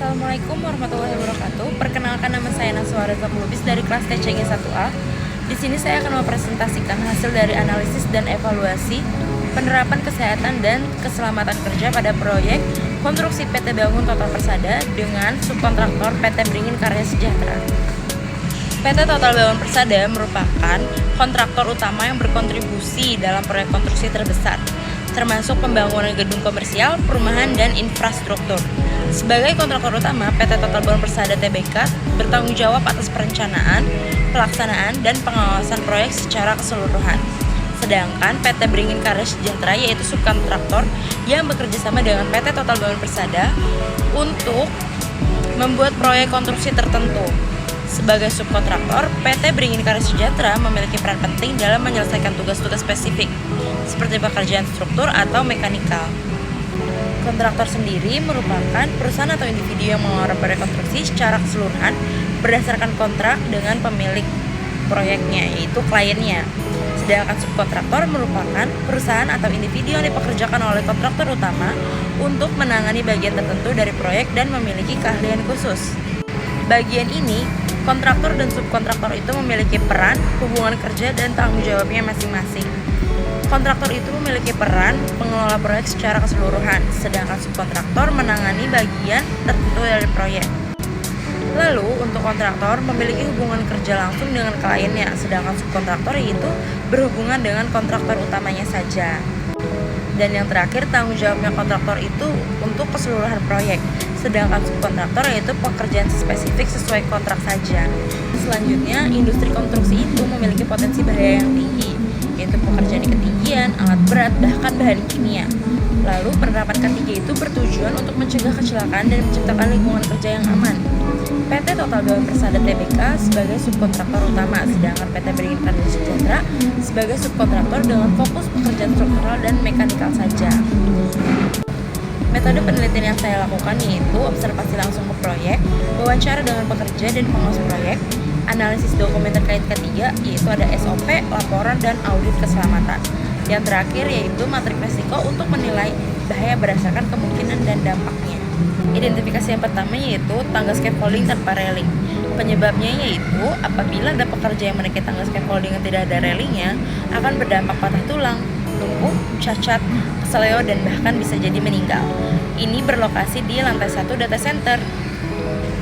Assalamualaikum warahmatullahi wabarakatuh. Perkenalkan, nama saya Naswara Lubis dari kelas TCG 1A. Di sini saya akan mempresentasikan hasil dari analisis dan evaluasi penerapan kesehatan dan keselamatan kerja pada proyek konstruksi PT Bangun Total Persada dengan subkontraktor PT Beringin Karya Sejahtera. PT Total Bangun Persada merupakan kontraktor utama yang berkontribusi dalam proyek konstruksi terbesar, termasuk pembangunan gedung komersial, perumahan, dan infrastruktur. Sebagai kontraktor utama, PT Total Bangun Persada Tbk bertanggung jawab atas perencanaan, pelaksanaan, dan pengawasan proyek secara keseluruhan. Sedangkan PT Beringin Karya Sejahtera yaitu subkontraktor yang bekerja sama dengan PT Total Bangun Persada untuk membuat proyek konstruksi tertentu. Sebagai subkontraktor, PT Beringin Karya Sejahtera memiliki peran penting dalam menyelesaikan tugas-tugas spesifik, seperti pekerjaan struktur atau mekanikal. Kontraktor sendiri merupakan perusahaan atau individu yang mengelola proyek konstruksi secara keseluruhan berdasarkan kontrak dengan pemilik proyeknya, yaitu kliennya. Sedangkan subkontraktor merupakan perusahaan atau individu yang dipekerjakan oleh kontraktor utama untuk menangani bagian tertentu dari proyek dan memiliki keahlian khusus. Bagian ini, kontraktor dan subkontraktor itu memiliki peran, hubungan kerja, dan tanggung jawabnya masing-masing. Kontraktor itu memiliki peran pengelola proyek secara keseluruhan, sedangkan subkontraktor menangani bagian tertentu dari proyek. Lalu, untuk kontraktor memiliki hubungan kerja langsung dengan kliennya, sedangkan subkontraktor itu berhubungan dengan kontraktor utamanya saja. Dan yang terakhir, tanggung jawabnya kontraktor itu untuk keseluruhan proyek, sedangkan subkontraktor yaitu pekerjaan spesifik sesuai kontrak saja. Selanjutnya, industri konstruksi itu memiliki potensi bahaya yang tinggi, yaitu pekerjaan di ketinggian, alat berat, bahkan bahan kimia. Lalu, penerapan ketiga itu bertujuan untuk mencegah kecelakaan dan menciptakan lingkungan kerja yang aman. PT Total Bangun Persada Tbk sebagai subkontraktor utama, sedangkan PT Beringin Karya Sejahtera sebagai subkontraktor dengan fokus pekerjaan struktural dan mekanikal saja. Metode penelitian yang saya lakukan yaitu observasi langsung ke proyek, wawancara dengan pekerja dan pengawas proyek, analisis dokumen terkait ketiga yaitu ada SOP, laporan, dan audit keselamatan. Yang terakhir yaitu matrik resiko untuk menilai bahaya berdasarkan kemungkinan dan dampaknya. Identifikasi yang pertama yaitu tangga scaffolding tanpa railing. Penyebabnya yaitu apabila ada pekerja yang menaiki tangga scaffolding yang tidak ada railingnya akan berdampak patah tulang, lumpuh, cacat, keseleo, dan bahkan bisa jadi meninggal. Ini berlokasi di lantai 1 data center.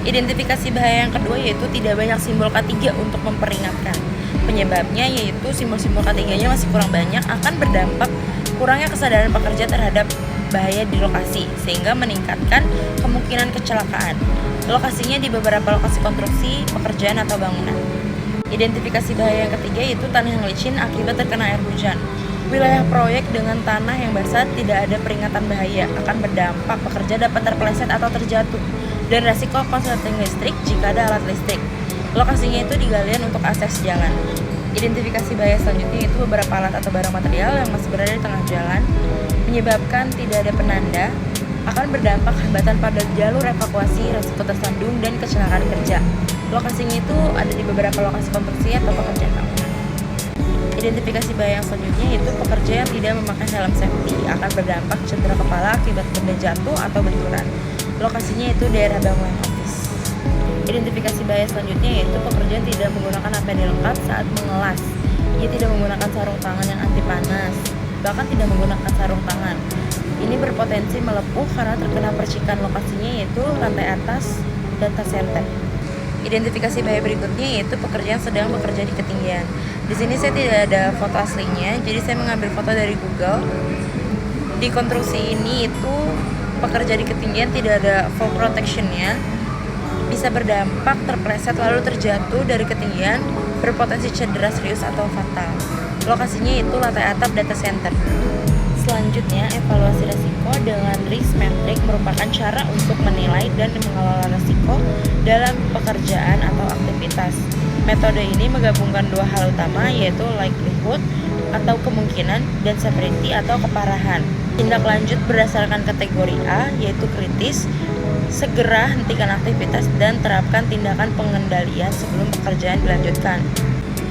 Identifikasi bahaya yang kedua yaitu tidak banyak simbol K3 untuk memperingatkan. Penyebabnya yaitu simbol-simbol K3-nya masih kurang banyak, akan berdampak kurangnya kesadaran pekerja terhadap bahaya di lokasi sehingga meningkatkan kemungkinan kecelakaan. Lokasinya di beberapa lokasi konstruksi, pekerjaan, atau bangunan. Identifikasi bahaya yang ketiga yaitu tanah yang licin akibat terkena air hujan. Wilayah proyek dengan tanah yang basah tidak ada peringatan bahaya, akan berdampak pekerja dapat terpeleset atau terjatuh, dan resiko korsleting listrik jika ada alat listrik. Lokasinya itu di galian untuk akses jalan. Identifikasi bahaya selanjutnya itu beberapa alat atau barang material yang masih berada di tengah jalan, menyebabkan tidak ada penanda, akan berdampak hambatan pada jalur evakuasi, resiko tersandung, dan kecelakaan kerja. Lokasinya itu ada di beberapa lokasi konstruksi atau pekerjaan bangunan. Identifikasi bahaya yang selanjutnya yaitu pekerja yang tidak memakai helm safety, akan berdampak cedera kepala akibat benda jatuh atau benturan. Lokasinya itu daerah bangunan office. Identifikasi bahaya selanjutnya yaitu pekerja yang tidak menggunakan APD lengkap saat mengelas. Ia tidak menggunakan sarung tangan yang anti panas, bahkan tidak menggunakan sarung tangan. Ini berpotensi melepuh karena terkena percikan. Lokasinya yaitu lantai atas data center. Identifikasi bahaya berikutnya yaitu pekerja yang sedang bekerja di ketinggian. Di sini saya tidak ada foto aslinya, jadi saya mengambil foto dari Google. Di konstruksi ini itu pekerja di ketinggian tidak ada fall protection-nya, bisa berdampak terpleset lalu terjatuh dari ketinggian, berpotensi cedera serius atau fatal. Lokasinya itu lantai atap data center. Selanjutnya, evaluasi resiko dengan risk metric merupakan cara untuk menilai dan mengelola resiko dalam pekerjaan atau aktivitas. Metode ini menggabungkan dua hal utama yaitu likelihood atau kemungkinan dan severity atau keparahan. Tindak lanjut berdasarkan kategori A yaitu kritis, segera hentikan aktivitas dan terapkan tindakan pengendalian sebelum pekerjaan dilanjutkan.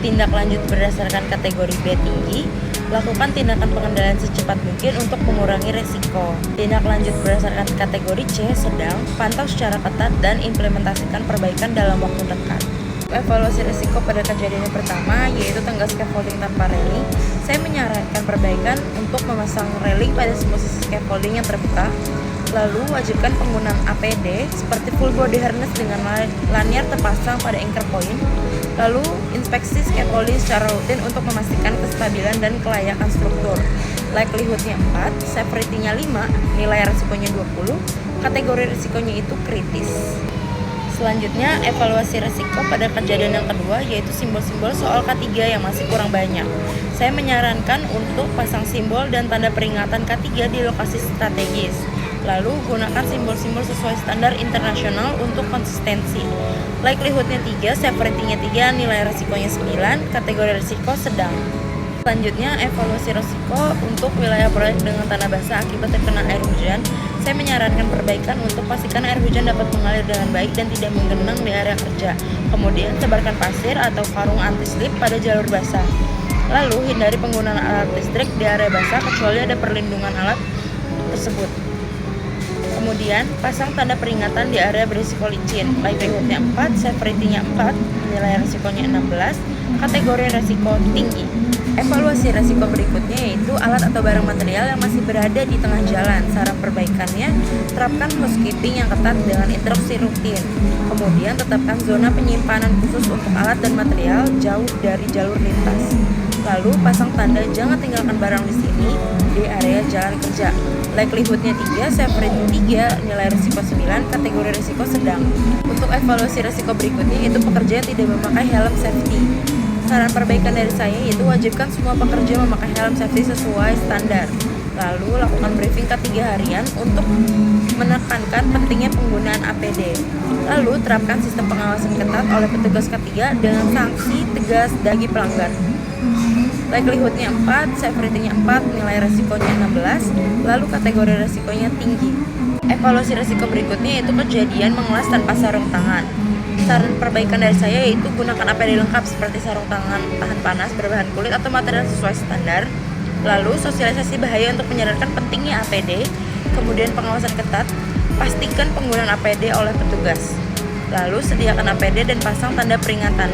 Tindak lanjut berdasarkan kategori B tinggi, Lakukan tindakan pengendalian secepat mungkin untuk mengurangi risiko. Tindak lanjut berdasarkan kategori C, sedang, pantau secara ketat dan implementasikan perbaikan dalam waktu dekat. Evaluasi risiko pada kejadian yang pertama, yaitu tangga scaffolding tanpa railing. Saya menyarankan perbaikan untuk memasang railing pada posisi scaffolding yang terbuka. Lalu, wajibkan penggunaan APD seperti full body harness dengan lanyard terpasang pada anchor point. Lalu, inspeksi scaffolding secara rutin untuk memastikan kestabilan dan kelayakan struktur. Likelihood-nya 4, severity-nya 5, nilai risikonya 20, kategori risikonya itu kritis. Selanjutnya, evaluasi risiko pada kejadian yang kedua, yaitu simbol-simbol soal K3 yang masih kurang banyak. Saya menyarankan untuk pasang simbol dan tanda peringatan K3 di lokasi strategis. Lalu, gunakan simbol-simbol sesuai standar internasional untuk konsistensi. Likelihood-nya 3, severity-nya 3, nilai risikonya 9, kategori risiko sedang. Selanjutnya, evaluasi risiko untuk wilayah proyek dengan tanah basah akibat terkena air hujan. Saya menyarankan perbaikan untuk pastikan air hujan dapat mengalir dengan baik dan tidak menggenang di area kerja. Kemudian, sebarkan pasir atau karung anti-slip pada jalur basah. Lalu, hindari penggunaan alat listrik di area basah kecuali ada perlindungan alat tersebut. Kemudian, pasang tanda peringatan di area berisiko licin. Likelihood-nya 4, severity-nya 4, nilai risikonya 16, kategori risiko tinggi. Evaluasi risiko berikutnya yaitu alat atau barang material yang masih berada di tengah jalan. Saran perbaikannya, terapkan housekeeping yang ketat dengan instruksi rutin. Kemudian, tetapkan zona penyimpanan khusus untuk alat dan material jauh dari jalur lintas. Lalu, pasang tanda jangan tinggalkan barang di sini di area jalan kerja. Likelihood-nya 3, severity 3, nilai risiko 9, kategori risiko sedang. Untuk evaluasi risiko berikutnya yaitu pekerja yang tidak memakai helm safety. Saran perbaikan dari saya yaitu wajibkan semua pekerja memakai helm safety sesuai standar. Lalu lakukan briefing K3 harian untuk menekankan pentingnya penggunaan APD. Lalu terapkan sistem pengawasan ketat oleh petugas K3 dengan sanksi tegas bagi pelanggar. Likelihood-nya 4, severity-nya 4, nilai resikonya 16, lalu kategori resikonya tinggi. Evaluasi risiko berikutnya yaitu kejadian mengelas tanpa sarung tangan. Saran perbaikan dari saya yaitu gunakan APD lengkap seperti sarung tangan tahan panas berbahan kulit atau material sesuai standar. Lalu sosialisasi bahaya untuk menyadarkan pentingnya APD. Kemudian pengawasan ketat, pastikan penggunaan APD oleh petugas. Lalu sediakan APD dan pasang tanda peringatan.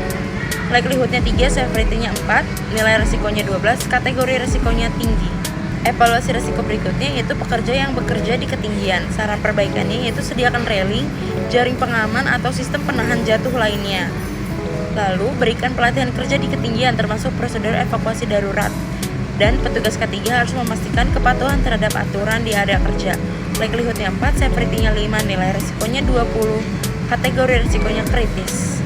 Likelihood-nya 3, severity-nya 4, nilai risikonya 12, kategori risikonya tinggi. Evaluasi risiko berikutnya yaitu pekerja yang bekerja di ketinggian. Saran perbaikannya yaitu sediakan railing, jaring pengaman atau sistem penahan jatuh lainnya. Lalu berikan pelatihan kerja di ketinggian termasuk prosedur evakuasi darurat. Dan petugas K3 harus memastikan kepatuhan terhadap aturan di area kerja. Likelihood-nya 4, severity-nya 5, nilai risikonya 20, kategori risikonya kritis.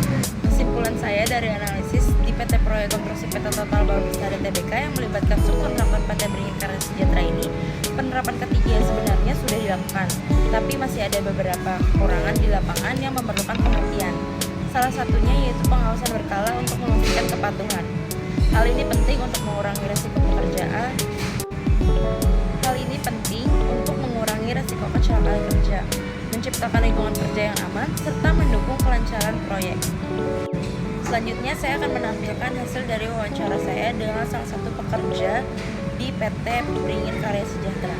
Kesimpulan saya dari analisis di PT Proyek Konstruksi PT Total Bawah Bestari Tbk yang melibatkan struktur melakukan PT Beringin Karya Sejahtera ini, penerapan K3 sebenarnya sudah dilakukan, tapi masih ada beberapa kekurangan di lapangan yang memerlukan pengertian. Salah satunya yaitu pengawasan berkala untuk memastikan kepatuhan. Hal ini penting untuk mengurangi risiko pekerjaan. Hal ini penting untuk mengurangi risiko kecelakaan kerja, menciptakan lingkungan kerja yang aman, serta mendukung kelancaran proyek. Selanjutnya saya akan menampilkan hasil dari wawancara saya dengan salah satu pekerja di PT Beringin Karya Sejahtera.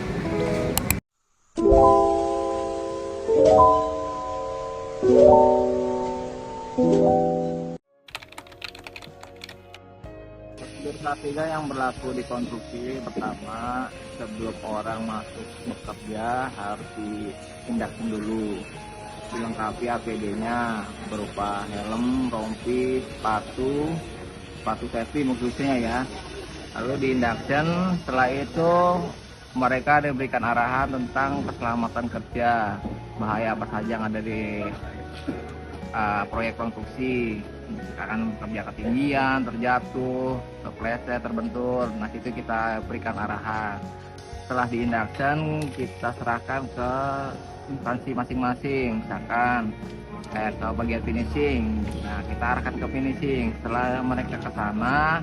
Prosedur K3 yang berlaku di konstruksi pertama, sebelum orang masuk bekerja harus ditindakkan dulu. Dilengkapi APD-nya berupa helm, rompi, sepatu safety khususnya ya. Lalu di induction, setelah itu mereka diberikan arahan tentang keselamatan kerja, bahaya apa saja yang ada di proyek konstruksi, akan kerja ketinggian, terjatuh, terpleset, terbentur. Nah itu kita berikan arahan. Setelah di induction kita serahkan ke instansi masing-masing, misalkan ke bagian finishing. Nah kita arahkan ke finishing. Setelah mereka ke sana,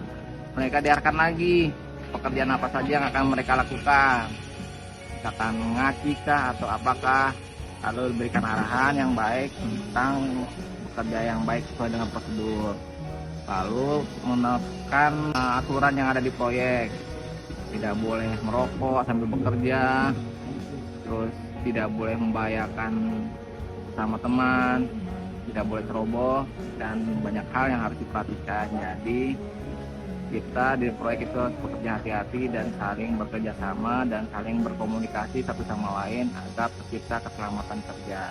mereka diarahkan lagi pekerjaan apa saja yang akan mereka lakukan, misalkan ngaci kah atau apakah. Lalu diberikan arahan yang baik tentang bekerja yang baik sesuai dengan prosedur. Lalu menerapkan aturan yang ada di proyek. tidak boleh merokok sambil bekerja, terus tidak boleh membahayakan sama teman, tidak boleh ceroboh, dan banyak hal yang harus diperhatikan. Jadi kita di proyek itu harus bekerja hati-hati dan saling bekerja sama dan saling berkomunikasi satu sama lain agar tercipta keselamatan kerja.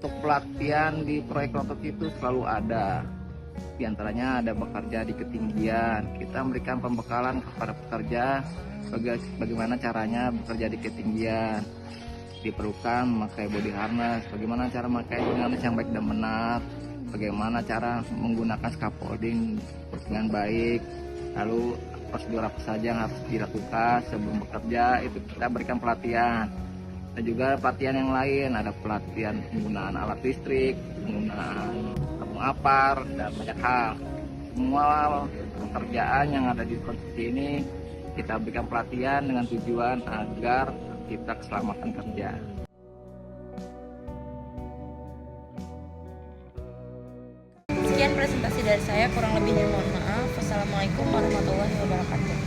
Untuk pelatihan di proyek konstruksi itu selalu ada. Di antaranya ada bekerja di ketinggian. Kita memberikan pembekalan kepada pekerja bagaimana caranya bekerja di ketinggian. Diperlukan memakai body harness, bagaimana cara memakai body harness yang baik dan benar, bagaimana cara menggunakan scaffolding dengan baik, lalu prosedur apa saja yang harus dilakukan sebelum bekerja, itu kita berikan pelatihan. Dan juga pelatihan yang lain, ada pelatihan penggunaan alat listrik, penggunaan tabung apar, dan banyak hal. Semua pekerjaan yang ada di konstruksi ini kita berikan pelatihan dengan tujuan agar kita keselamatan kerja. Sekian presentasi dari saya, kurang lebihnya mohon maaf. Wassalamualaikum warahmatullahi wabarakatuh.